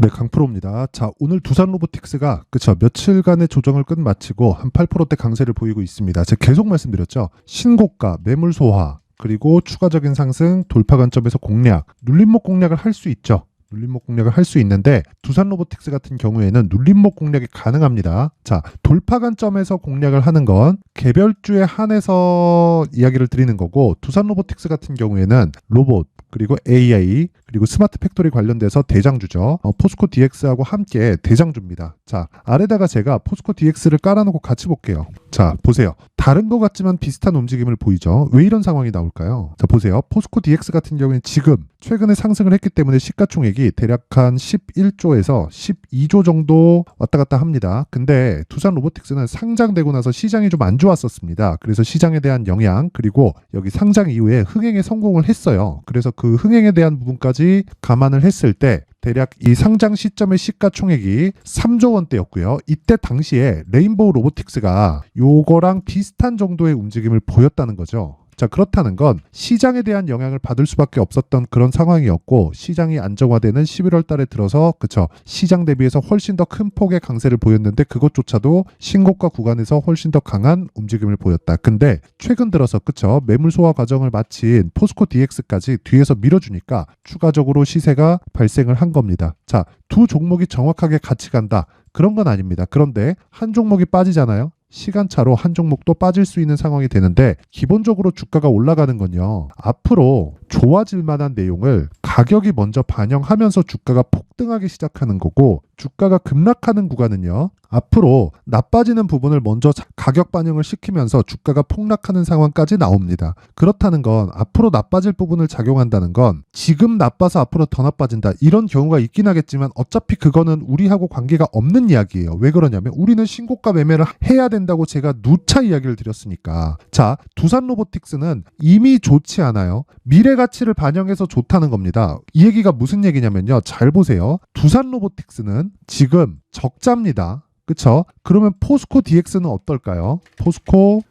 네, 강프로입니다. 자, 오늘 두산 로보틱스가 그쵸 며칠간의 조정을 끝마치고 한 8%대 강세를 보이고 있습니다. 제가 계속 말씀드렸죠. 신고가, 매물 소화, 그리고 추가적인 상승, 돌파 관점에서 공략, 눌림목 공략을 할 수 있죠. 눌림목 공략을 할 수 있는데 두산 로보틱스 같은 경우에는 눌림목 공략이 가능합니다. 자, 돌파 관점에서 공략을 하는 건 개별주에 한해서 이야기를 드리는 거고, 두산 로보틱스 같은 경우에는 로봇, 그리고 AI, 그리고 스마트 팩토리 관련돼서 대장주죠. 포스코 DX하고 함께 대장주입니다. 자, 아래다가 제가 포스코 DX를 깔아놓고 같이 볼게요. 자, 보세요. 다른 것 같지만 비슷한 움직임을 보이죠. 왜 이런 상황이 나올까요? 자, 보세요. 포스코 DX 같은 경우에는 지금 최근에 상승을 했기 때문에 시가총액이 대략 한 11조에서 12조 정도 왔다 갔다 합니다. 근데 두산 로보틱스는 상장되고 나서 시장이 좀 안 좋았었습니다. 그래서 시장에 대한 영향, 그리고 여기 상장 이후에 흥행에 성공을 했어요. 그래서 그 흥행에 대한 부분까지 감안을 했을 때 대략 이 상장 시점의 시가총액이 3조 원대였고요. 이때 당시에 레인보우 로보틱스가 요거랑 비슷한 정도의 움직임을 보였다는 거죠. 자, 그렇다는 건 시장에 대한 영향을 받을 수밖에 없었던 그런 상황이었고, 시장이 안정화되는 11월 달에 들어서 그쵸 시장 대비해서 훨씬 더 큰 폭의 강세를 보였는데 그것조차도 신고가 구간에서 훨씬 더 강한 움직임을 보였다. 근데 최근 들어서 그쵸 매물 소화 과정을 마친 포스코 DX까지 뒤에서 밀어주니까 추가적으로 시세가 발생을 한 겁니다. 자, 두 종목이 정확하게 같이 간다, 그런 건 아닙니다. 그런데 한 종목이 빠지잖아요. 시간차로 한 종목도 빠질 수 있는 상황이 되는데, 기본적으로 주가가 올라가는 건요, 앞으로 좋아질 만한 내용을 가격이 먼저 반영하면서 주가가 폭등하기 시작하는 거고, 주가가 급락하는 구간은요, 앞으로 나빠지는 부분을 먼저 가격 반영을 시키면서 주가가 폭락하는 상황까지 나옵니다. 그렇다는 건 앞으로 나빠질 부분을 작용한다는 건 지금 나빠서 앞으로 더 나빠진다, 이런 경우가 있긴 하겠지만 어차피 그거는 우리하고 관계가 없는 이야기예요. 왜 그러냐면 우리는 신고가 매매를 해야 된다고 제가 누차 이야기를 드렸으니까. 자, 두산 로보틱스는 이미 좋지 않아요. 미래 가치를 반영해서 좋다는 겁니다. 이 얘기가 무슨 얘기냐면요, 잘 보세요. 두산 로보틱스는 지금 적자입니다. 그쵸? 그러면 포스코 DX는 어떨까요?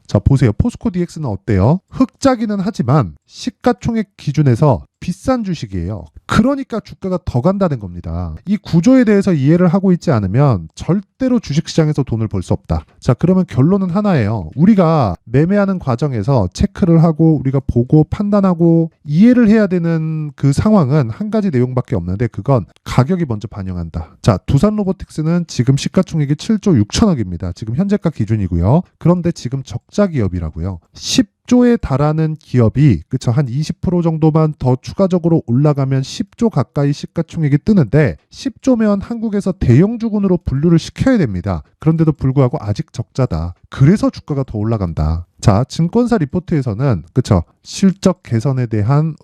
자, 보세요. 포스코 DX는 어때요? 흑자기는 하지만 시가총액 기준에서 비싼 주식이에요. 그러니까 주가가 더 간다는 겁니다. 이 구조에 대해서 이해를 하고 있지 않으면 절대로 주식시장에서 돈을 벌 수 없다. 자, 그러면 결론은 하나예요. 우리가 매매하는 과정에서 체크를 하고 우리가 보고 판단하고 이해를 해야 되는 그 상황은 한 가지 내용밖에 없는데, 그건 가격이 먼저 반영한다. 자, 두산 로보틱스는 지금 시가총액이 7조 6천억입니다. 지금 현재가 기준이고요. 그런데 지금 적자 기업이라고요. 10조에 달하는 기업이 그쵸 한 20% 정도만 더 추가적으로 올라가면 10조 가까이 시가총액이 뜨는데, 10조면 한국에서 대형주군으로 분류를 시켜야 됩니다. 그런데도 불구하고 아직 적자다. 그래서 주가가 더 올라간다. 자, 증권사 리포트에서는 그쵸 실적 개선에 대한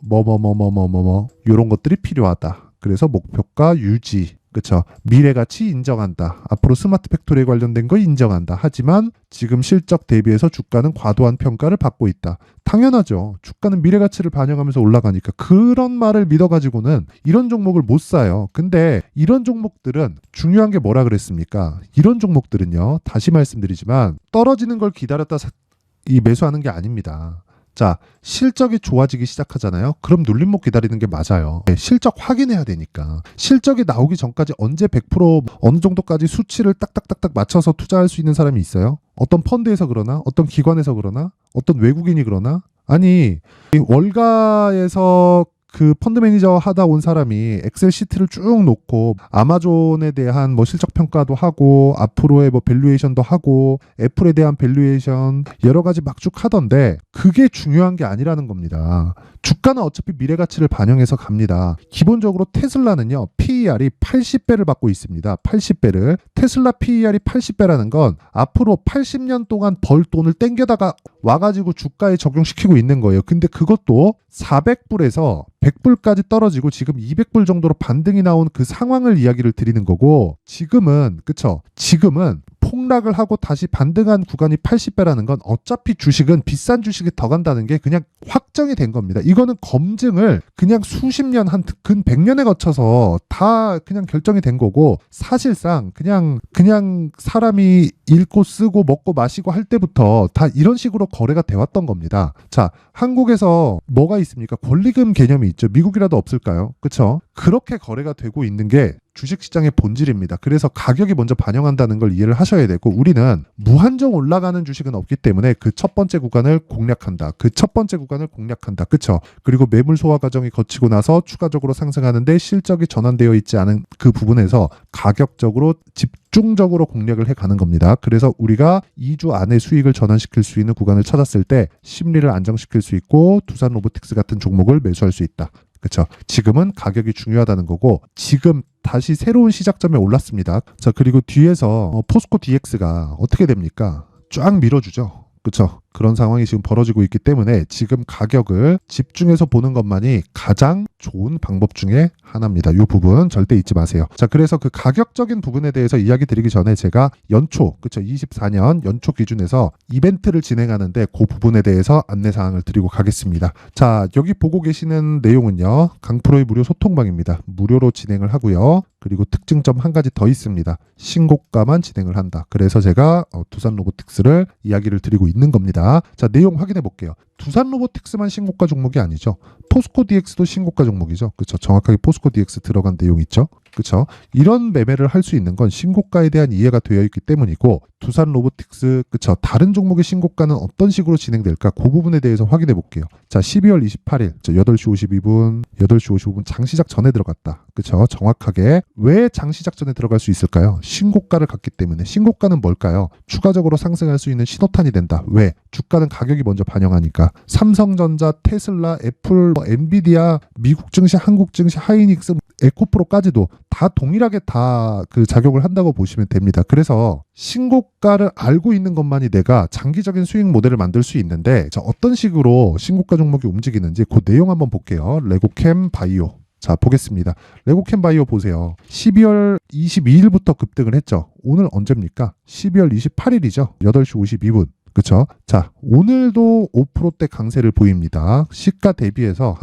이런 것들이 필요하다. 그래서 목표가 유지, 그쵸 미래가치 인정한다. 앞으로 스마트 팩토리에 관련된 거 인정한다. 하지만 지금 실적 대비해서 주가는 과도한 평가를 받고 있다. 당연하죠. 주가는 미래가치를 반영하면서 올라가니까. 그런 말을 믿어가지고는 이런 종목을 못 사요. 근데 이런 종목들은 중요한 게 뭐라 그랬습니까? 이런 종목들은요, 다시 말씀드리지만 떨어지는 걸 기다렸다 이 매수하는 게 아닙니다. 자, 실적이 좋아지기 시작하잖아요. 그럼 눌림목 기다리는 게 맞아요. 네, 실적 확인해야 되니까. 실적이 나오기 전까지 언제 100% 어느 정도까지 수치를 딱딱딱딱 맞춰서 투자할 수 있는 사람이 있어요? 어떤 펀드에서 그러나? 어떤 기관에서 그러나? 어떤 외국인이 그러나? 아니, 이 월가에서 그 펀드 매니저 하다 온 사람이 엑셀 시트를 쭉 놓고 아마존에 대한 뭐 실적 평가도 하고 앞으로의 뭐 밸류에이션도 하고 애플에 대한 밸류에이션 여러 가지 막 쭉 하던데, 그게 중요한 게 아니라는 겁니다. 주가는 어차피 미래 가치를 반영해서 갑니다. 기본적으로 테슬라는요, PER이 80배를 받고 있습니다. 80배를. 테슬라 PER이 80배라는 건 앞으로 80년 동안 벌 돈을 땡겨다가 와가지고 주가에 적용시키고 있는 거예요. 근데 그것도 400불에서 100불까지 떨어지고 지금 200불 정도로 반등이 나온 그 상황을 이야기를 드리는 거고, 지금은 그쵸? 지금은 폭락을 하고 다시 반등한 구간이 80배라는 건 어차피 주식은 비싼 주식이 더 간다는 게 그냥 확정이 된 겁니다. 이거는 검증을 그냥 수십 년, 한 근 100년에 거쳐서 다 그냥 결정이 된 거고, 사실상 그냥 사람이 읽고 쓰고 먹고 마시고 할 때부터 다 이런 식으로 거래가 돼 왔던 겁니다. 자, 한국에서 뭐가 있습니까? 권리금 개념이 있죠. 미국이라도 없을까요? 그쵸? 그렇게 거래가 되고 있는 게 주식시장의 본질입니다. 그래서 가격이 먼저 반영한다는 걸 이해를 하셔야 되고 우리는 무한정 올라가는 주식은 없기 때문에 그 첫 번째 구간을 공략한다. 그 첫 번째 구간을 공략한다. 그쵸? 그리고 매물 소화 과정이 거치고 나서 추가적으로 상승하는데 실적이 전환되어 있지 않은 그 부분에서 가격적으로 집중적으로 공략을 해가는 겁니다. 그래서 우리가 2주 안에 수익을 전환시킬 수 있는 구간을 찾았을 때 심리를 안정시킬 수 있고 두산 로보틱스 같은 종목을 매수할 수 있다. 그렇죠. 지금은 가격이 중요하다는 거고 지금 다시 새로운 시작점에 올랐습니다. 자, 그리고 뒤에서 포스코 DX가 어떻게 됩니까? 쫙 밀어주죠. 그렇죠. 그런 상황이 지금 벌어지고 있기 때문에 지금 가격을 집중해서 보는 것만이 가장 좋은 방법 중에 하나입니다. 이 부분 절대 잊지 마세요. 자, 그래서 그 가격적인 부분에 대해서 이야기 드리기 전에 제가 연초, 그렇죠. 24년 연초 기준에서 이벤트를 진행하는데 그 부분에 대해서 안내 사항을 드리고 가겠습니다. 자, 여기 보고 계시는 내용은요. 강프로의 무료 소통방입니다. 무료로 진행을 하고요. 그리고 특징점 한 가지 더 있습니다. 신고가만 진행을 한다. 그래서 제가 두산 로보틱스를 이야기를 드리고 있는 겁니다. 자, 내용 확인해 볼게요. 두산 로보틱스만 신고가 종목이 아니죠. 포스코 DX도 신고가 종목이죠. 그렇죠. 정확하게 포스코 DX 들어간 내용 있죠. 그렇죠. 이런 매매를 할 수 있는 건 신고가에 대한 이해가 되어 있기 때문이고 두산 로보틱스 그렇죠. 다른 종목의 신고가는 어떤 식으로 진행될까? 그 부분에 대해서 확인해 볼게요. 자, 12월 28일 8시 52분, 8시 55분 장시작 전에 들어갔다. 그렇죠. 정확하게 왜 장시작 전에 들어갈 수 있을까요? 신고가를 갖기 때문에. 신고가는 뭘까요? 추가적으로 상승할 수 있는 신호탄이 된다. 왜? 주가는 가격이 먼저 반영하니까. 삼성전자, 테슬라, 애플, 엔비디아, 미국 증시, 한국 증시, 하이닉스, 에코프로까지도 다 동일하게 다 그 작용을 한다고 보시면 됩니다. 그래서 신고가를 알고 있는 것만이 내가 장기적인 수익 모델을 만들 수 있는데 자, 어떤 식으로 신고가 종목이 움직이는지 그 내용 한번 볼게요. 레고캠 바이오. 자, 보겠습니다. 레고캠 바이오 보세요. 12월 22일부터 급등을 했죠. 오늘 언제입니까? 12월 28일이죠. 8시 52분. 그렇죠. 자, 오늘도 5%대 강세를 보입니다. 시가 대비해서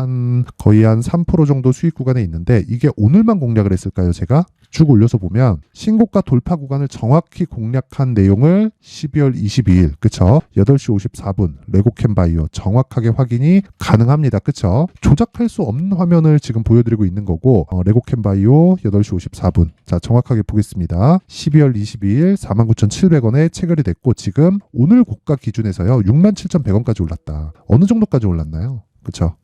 거의 한 3% 정도 수익 구간에 있는데 이게 오늘만 공략을 했을까요? 제가 쭉 올려서 보면 신고가 돌파 구간을 정확히 공략한 내용을 12월 22일 그쵸? 8시 54분 레고캠 바이오 정확하게 확인이 가능합니다. 그쵸? 조작할 수 없는 화면을 지금 보여드리고 있는 거고 레고캠 바이오 8시 54분 자 정확하게 보겠습니다. 12월 22일 49,700원에 체결이 됐고 지금 오늘 고가 기준에서요 67,100원까지 올랐다. 어느 정도까지 올랐나요? 그쵸?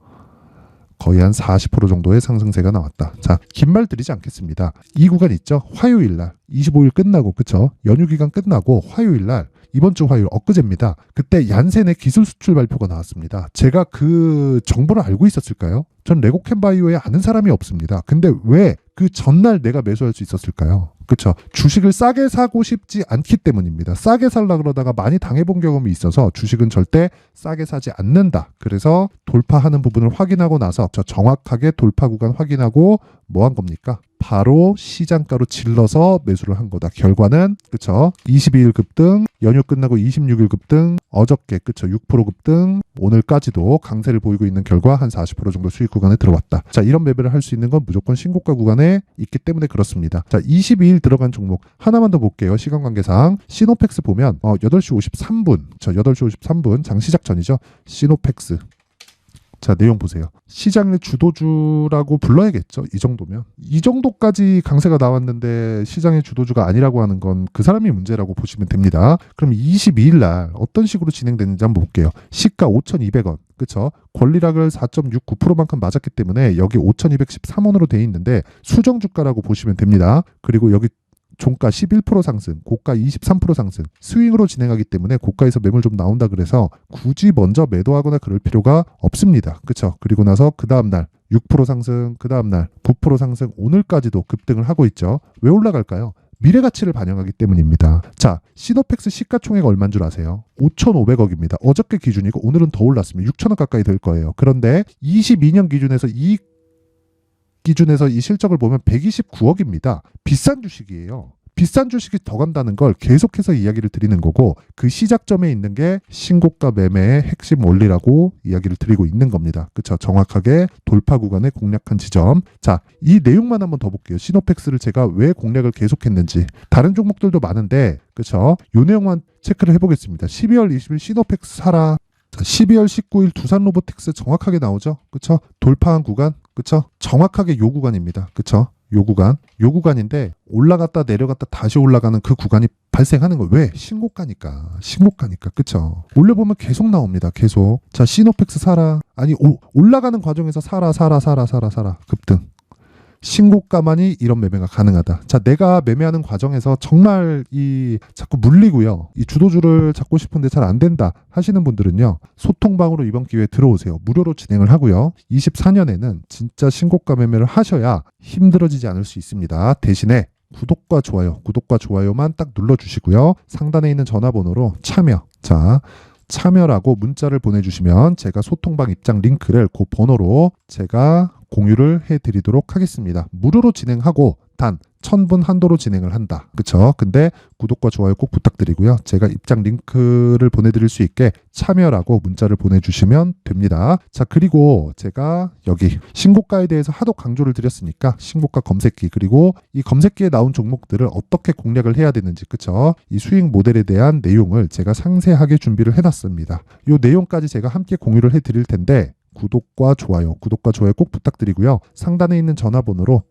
거의 한 40% 정도의 상승세가 나왔다. 자, 긴 말 드리지 않겠습니다. 이 구간 있죠? 화요일 날 25일 끝나고 그쵸? 연휴 기간 끝나고 화요일 날 이번 주 화요일 엊그제입니다. 그때 얀센의 기술 수출 발표가 나왔습니다. 제가 그 정보를 알고 있었을까요? 전 레고캠 바이오에 아는 사람이 없습니다. 근데 왜 그 전날 내가 매수할 수 있었을까요? 그렇죠. 주식을 싸게 사고 싶지 않기 때문입니다. 싸게 살라 그러다가 많이 당해본 경험이 있어서 주식은 절대 싸게 사지 않는다. 그래서 돌파하는 부분을 확인하고 나서 정확하게 돌파 구간 확인하고 뭐 한 겁니까? 바로 시장가로 질러서 매수를 한 거다. 결과는 그쵸 22일 급등, 연휴 끝나고 26일 급등, 어저께 그쵸 6% 급등, 오늘까지도 강세를 보이고 있는 결과 한 40% 정도 수익 구간에 들어왔다. 자, 이런 매매를 할 수 있는 건 무조건 신고가 구간에 있기 때문에 그렇습니다. 자, 22일 들어간 종목 하나만 더 볼게요. 시간 관계상 시노펙스 보면 8시 53분, 8시 53분 장시작 전이죠. 시노펙스. 자, 내용 보세요. 시장의 주도주라고 불러야겠죠. 이 정도면. 이 정도까지 강세가 나왔는데 시장의 주도주가 아니라고 하는 건 그 사람이 문제라고 보시면 됩니다. 그럼 22일 날 어떤 식으로 진행됐는지 한번 볼게요. 시가 5,200원. 그쵸? 권리락을 4.69%만큼 맞았기 때문에 여기 5,213원으로 돼 있는데 수정주가라고 보시면 됩니다. 그리고 여기 종가 11% 상승, 고가 23% 상승, 스윙으로 진행하기 때문에 고가에서 매물 좀 나온다 그래서 굳이 먼저 매도하거나 그럴 필요가 없습니다. 그렇죠? 그리고 나서 그 다음날 6% 상승, 그 다음날 9% 상승, 오늘까지도 급등을 하고 있죠. 왜 올라갈까요? 미래 가치를 반영하기 때문입니다. 자, 시노펙스 시가총액 얼마인 줄 아세요? 5,500억입니다. 어저께 기준이고 오늘은 더 올랐습니다. 6,000억 가까이 될 거예요. 그런데 22년 기준에서 이 실적을 보면 129억입니다. 비싼 주식이에요. 비싼 주식이 더 간다는 걸 계속해서 이야기를 드리는 거고 그 시작점에 있는 게 신고가 매매의 핵심 원리라고 이야기를 드리고 있는 겁니다. 그렇죠? 정확하게 돌파 구간에 공략한 지점. 자, 이 내용만 한번 더 볼게요. 시노펙스를 제가 왜 공략을 계속했는지. 다른 종목들도 많은데 그렇죠? 요 내용만 체크를 해보겠습니다. 12월 20일 시노펙스 사라. 자, 12월 19일 두산 로보틱스 정확하게 나오죠. 그렇죠? 돌파한 구간. 그렇죠? 정확하게 요 구간입니다. 그렇죠? 요 구간인데 올라갔다 내려갔다 다시 올라가는 그 구간이 발생하는 거예요. 왜? 신고가니까. 그쵸? 올려보면 계속 나옵니다. 계속. 자, 시노펙스 사라. 아니, 올라가는 과정에서 사라. 급등. 신고가만이 이런 매매가 가능하다. 자, 내가 매매하는 과정에서 정말 자꾸 물리고요. 이 주도주를 잡고 싶은데 잘 안 된다 하시는 분들은요. 소통방으로 이번 기회에 들어오세요. 무료로 진행을 하고요. 24년에는 진짜 신고가 매매를 하셔야 힘들어지지 않을 수 있습니다. 대신에 구독과 좋아요만 딱 눌러주시고요. 상단에 있는 전화번호로 참여라고 문자를 보내주시면 제가 소통방 입장 링크를 그 번호로 제가 공유를 해드리도록 하겠습니다. 무료로 진행하고 단 1000분 한도로 진행을 한다. 그쵸? 근데 구독과 좋아요 꼭 부탁드리고요. 제가 입장 링크를 보내드릴 수 있게 참여라고 문자를 보내주시면 됩니다. 자, 그리고 제가 여기 신고가에 대해서 하도 강조를 드렸으니까 신고가 검색기, 그리고 이 검색기에 나온 종목들을 어떻게 공략을 해야 되는지, 그쵸? 이 수익 모델에 대한 내용을 제가 상세하게 준비를 해놨습니다. 이 내용까지 제가 함께 공유를 해드릴 텐데 구독과 좋아요 꼭 부탁드리고요. 상단에 있는 전화번호로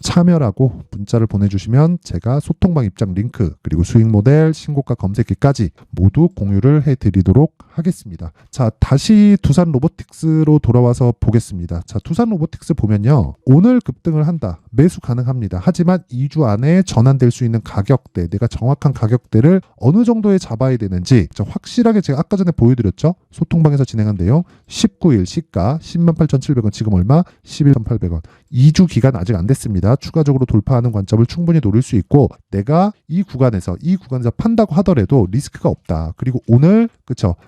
참여라고 문자를 보내주시면 제가 소통방 입장 링크, 그리고 수익 모델, 신고가 검색기까지 모두 공유를 해드리도록 하겠습니다. 자, 다시 두산 로보틱스로 돌아와서 보겠습니다. 자, 두산 로보틱스 보면요. 오늘 급등을 한다. 매수 가능합니다. 하지만 2주 안에 전환될 수 있는 가격대, 내가 정확한 가격대를 어느 정도에 잡아야 되는지 확실하게 제가 아까 전에 보여드렸죠. 소통방에서 진행한 내용. 19일 시가 108,700원, 지금 얼마? 11,800원. 2주 기간 아직 안 됐습니다. 추가적으로 돌파하는 관점을 충분히 노릴 수 있고, 내가 이 구간에서 판다고 하더라도 리스크가 없다. 그리고 오늘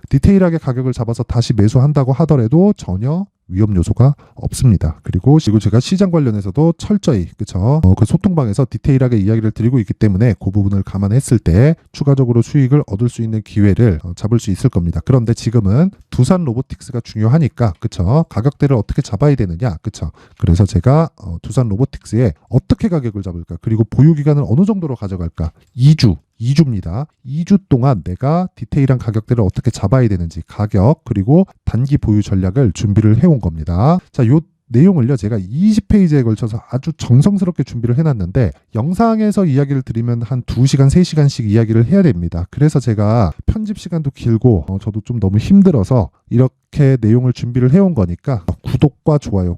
디테일하게 가격을 잡아서 다시 매수한다고 하더라도 전혀 위험 요소가 없습니다. 그리고 제가 시장 관련해서도 철저히 그 소통방에서 디테일하게 이야기를 드리고 있기 때문에 그 부분을 감안했을 때 추가적으로 수익을 얻을 수 있는 기회를 잡을 수 있을 겁니다. 그런데 지금은 두산 로보틱스가 중요하니까 가격대를 어떻게 잡아야 되느냐, 그래서 제가 두산 로보틱스에 어떻게 가격을 잡을까, 그리고 보유 기간을 어느 정도로 가져갈까, 2주입니다. 2주 동안 내가 디테일한 가격대를 어떻게 잡아야 되는지, 가격 그리고 단기 보유 전략을 준비를 해온 겁니다. 자, 요 내용을요 제가 20페이지에 걸쳐서 아주 정성스럽게 준비를 해놨는데, 영상에서 이야기를 드리면 한 2시간 3시간씩 이야기를 해야 됩니다. 그래서 제가 편집 시간도 길고 저도 좀 너무 힘들어서 이렇게 내용을 준비를 해온 거니까 구독과 좋아요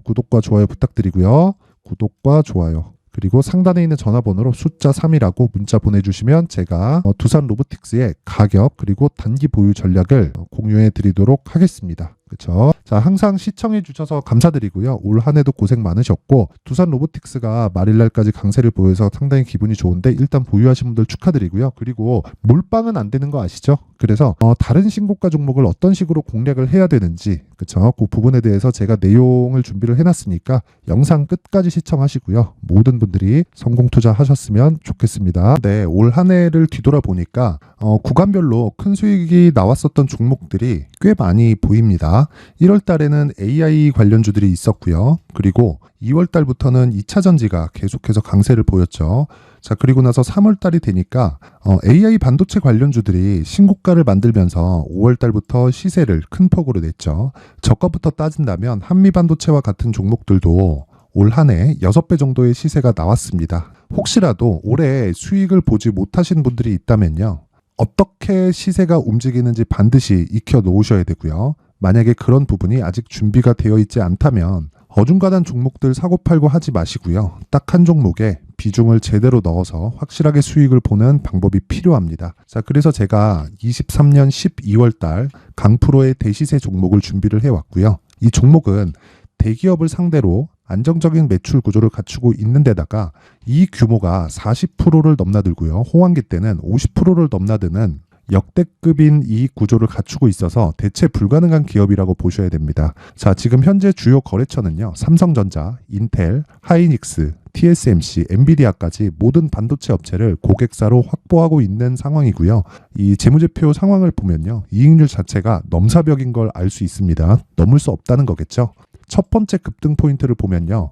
부탁드리고요. 구독과 좋아요, 그리고 상단에 있는 전화번호로 숫자 3이라고 문자 보내주시면 제가 두산 로보틱스의 가격 그리고 단기 보유 전략을 공유해 드리도록 하겠습니다. 그렇죠? 자, 항상 시청해 주셔서 감사드리고요. 올 한 해도 고생 많으셨고, 두산 로보틱스가 말일날까지 강세를 보여서 상당히 기분이 좋은데 일단 보유하신 분들 축하드리고요. 그리고 몰빵은 안 되는 거 아시죠? 그래서 다른 신고가 종목을 어떤 식으로 공략을 해야 되는지, 그렇죠? 그 부분에 대해서 제가 내용을 준비를 해놨으니까 영상 끝까지 시청하시고요. 모든 분들이 성공 투자하셨으면 좋겠습니다. 네, 올 한 해를 뒤돌아보니까 구간별로 큰 수익이 나왔었던 종목들이 꽤 많이 보입니다. 1월 달에는 AI 관련주들이 있었고요. 그리고 2월 달부터는 2차 전지가 계속해서 강세를 보였죠. 자, 그리고 나서 3월 달이 되니까 AI 반도체 관련주들이 신고가를 만들면서 5월 달부터 시세를 큰 폭으로 냈죠. 저가부터 따진다면 한미 반도체와 같은 종목들도 올 한 해 6배 정도의 시세가 나왔습니다. 혹시라도 올해 수익을 보지 못하신 분들이 있다면요, 어떻게 시세가 움직이는지 반드시 익혀 놓으셔야 되고요. 만약에 그런 부분이 아직 준비가 되어 있지 않다면 어중간한 종목들 사고팔고 하지 마시고요. 딱 한 종목에 비중을 제대로 넣어서 확실하게 수익을 보는 방법이 필요합니다. 자, 그래서 제가 23년 12월 달 강프로의 대시세 종목을 준비를 해왔고요. 이 종목은 대기업을 상대로 안정적인 매출 구조를 갖추고 있는 데다가 이 규모가 40%를 넘나들고요. 호황기 때는 50%를 넘나드는 역대급인 이익 구조를 갖추고 있어서 대체 불가능한 기업이라고 보셔야 됩니다. 자, 지금 현재 주요 거래처는요, 삼성전자, 인텔, 하이닉스, TSMC, 엔비디아까지 모든 반도체 업체를 고객사로 확보하고 있는 상황이고요. 이 재무제표 상황을 보면요, 이익률 자체가 넘사벽인 걸 알 수 있습니다. 넘을 수 없다는 거겠죠. 첫 번째 급등 포인트를 보면요,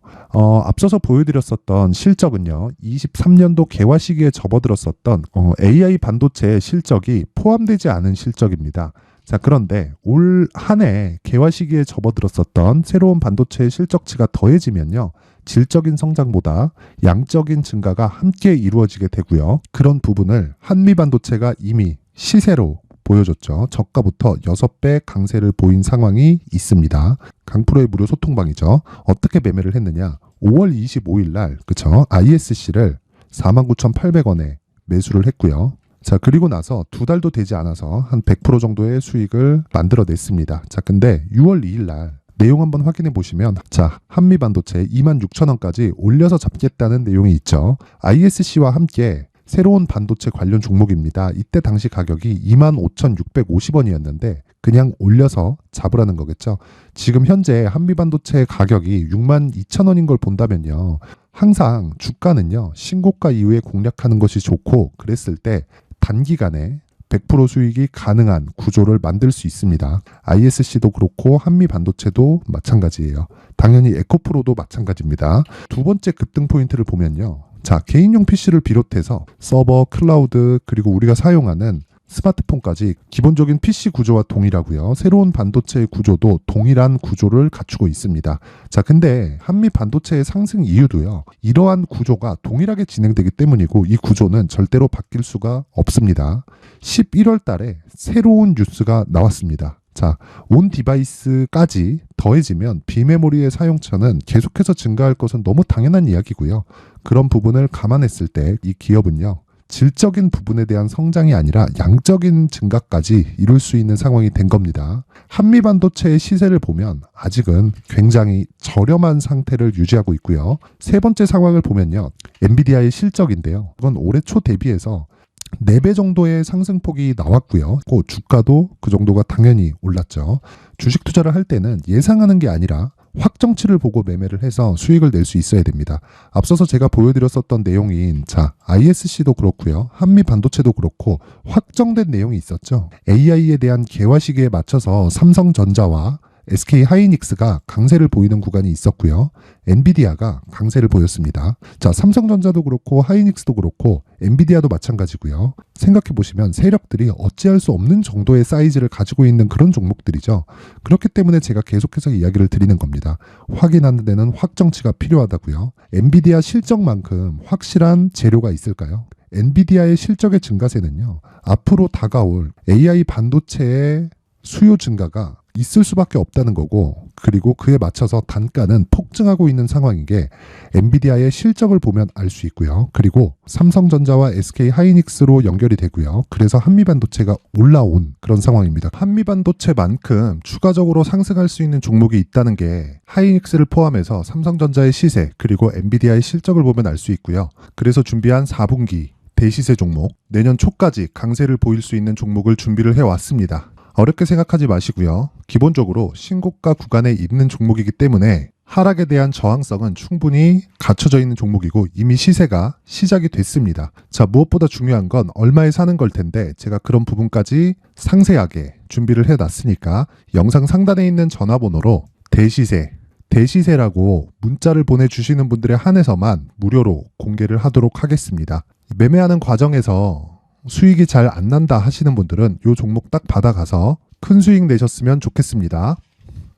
앞서서 보여드렸었던 실적은요, 23년도 개화 시기에 접어들었었던 AI 반도체의 실적이 포함되지 않은 실적입니다. 자, 그런데 올 한 해 개화 시기에 접어들었었던 새로운 반도체의 실적치가 더해지면요, 질적인 성장보다 양적인 증가가 함께 이루어지게 되고요. 그런 부분을 한미반도체가 이미 시세로 보여줬죠. 저가부터 6배 강세를 보인 상황이 있습니다. 강프로의 무료 소통방이죠. 어떻게 매매를 했느냐? 5월 25일 날 그쵸? ISC를 49,800원에 매수를 했고요. 자, 그리고 나서 2달도 되지 않아서 한 100% 정도의 수익을 만들어냈습니다. 자, 근데 6월 2일 날 내용 한번 확인해 보시면 자, 한미반도체 26,000원까지 올려서 잡겠다는 내용이 있죠. ISC와 함께 새로운 반도체 관련 종목입니다. 이때 당시 가격이 25,650원이었는데 그냥 올려서 잡으라는 거겠죠. 지금 현재 한미반도체 가격이 62,000원인 걸 본다면요. 항상 주가는요. 신고가 이후에 공략하는 것이 좋고 그랬을 때 단기간에 100% 수익이 가능한 구조를 만들 수 있습니다. ISC도 그렇고 한미반도체도 마찬가지예요. 당연히 에코프로도 마찬가지입니다. 두 번째 급등 포인트를 보면요. 자, 개인용 PC를 비롯해서 서버, 클라우드, 그리고 우리가 사용하는 스마트폰까지 기본적인 PC 구조와 동일하고요. 새로운 반도체의 구조도 동일한 구조를 갖추고 있습니다. 자, 근데 한미 반도체의 상승 이유도요. 이러한 구조가 동일하게 진행되기 때문이고 이 구조는 절대로 바뀔 수가 없습니다. 11월 달에 새로운 뉴스가 나왔습니다. 자, 온 디바이스까지 더해지면 비메모리의 사용처는 계속해서 증가할 것은 너무 당연한 이야기고요. 그런 부분을 감안했을 때 이 기업은요. 질적인 부분에 대한 성장이 아니라 양적인 증가까지 이룰 수 있는 상황이 된 겁니다. 한미반도체의 시세를 보면 아직은 굉장히 저렴한 상태를 유지하고 있고요. 세 번째 상황을 보면요. 엔비디아의 실적인데요. 그건 올해 초 대비해서 4배 정도의 상승폭이 나왔고요. 그 주가도 그 정도가 당연히 올랐죠. 주식 투자를 할 때는 예상하는 게 아니라 확정치를 보고 매매를 해서 수익을 낼 수 있어야 됩니다. 앞서서 제가 보여드렸었던 내용인 자, ISC도 그렇고요. 한미반도체도 그렇고 확정된 내용이 있었죠. AI에 대한 개화 시기에 맞춰서 삼성전자와 SK 하이닉스가 강세를 보이는 구간이 있었고요. 엔비디아가 강세를 보였습니다. 자, 삼성전자도 그렇고 하이닉스도 그렇고 엔비디아도 마찬가지고요. 생각해 보시면 세력들이 어찌할 수 없는 정도의 사이즈를 가지고 있는 그런 종목들이죠. 그렇기 때문에 제가 계속해서 이야기를 드리는 겁니다. 확인하는 데는 확정치가 필요하다고요. 엔비디아 실적만큼 확실한 재료가 있을까요? 엔비디아의 실적의 증가세는요. 앞으로 다가올 AI 반도체의 수요 증가가 있을 수밖에 없다는 거고 그리고 그에 맞춰서 단가는 폭증하고 있는 상황인 게 엔비디아의 실적을 보면 알 수 있고요. 그리고 삼성전자와 SK 하이닉스로 연결이 되고요. 그래서 한미반도체가 올라온 그런 상황입니다. 한미반도체만큼 추가적으로 상승할 수 있는 종목이 있다는 게 하이닉스를 포함해서 삼성전자의 시세 그리고 엔비디아의 실적을 보면 알 수 있고요. 그래서 준비한 4분기 대시세 종목 내년 초까지 강세를 보일 수 있는 종목을 준비를 해왔습니다. 어렵게 생각하지 마시고요. 기본적으로 신고가 구간에 있는 종목이기 때문에 하락에 대한 저항성은 충분히 갖춰져 있는 종목이고 이미 시세가 시작이 됐습니다. 자, 무엇보다 중요한 건 얼마에 사는 걸 텐데 제가 그런 부분까지 상세하게 준비를 해놨으니까 영상 상단에 있는 전화번호로 대시세라고 문자를 보내주시는 분들에 한해서만 무료로 공개를 하도록 하겠습니다. 매매하는 과정에서 수익이 잘 안 난다 하시는 분들은 이 종목 딱 받아가서 큰 수익 내셨으면 좋겠습니다.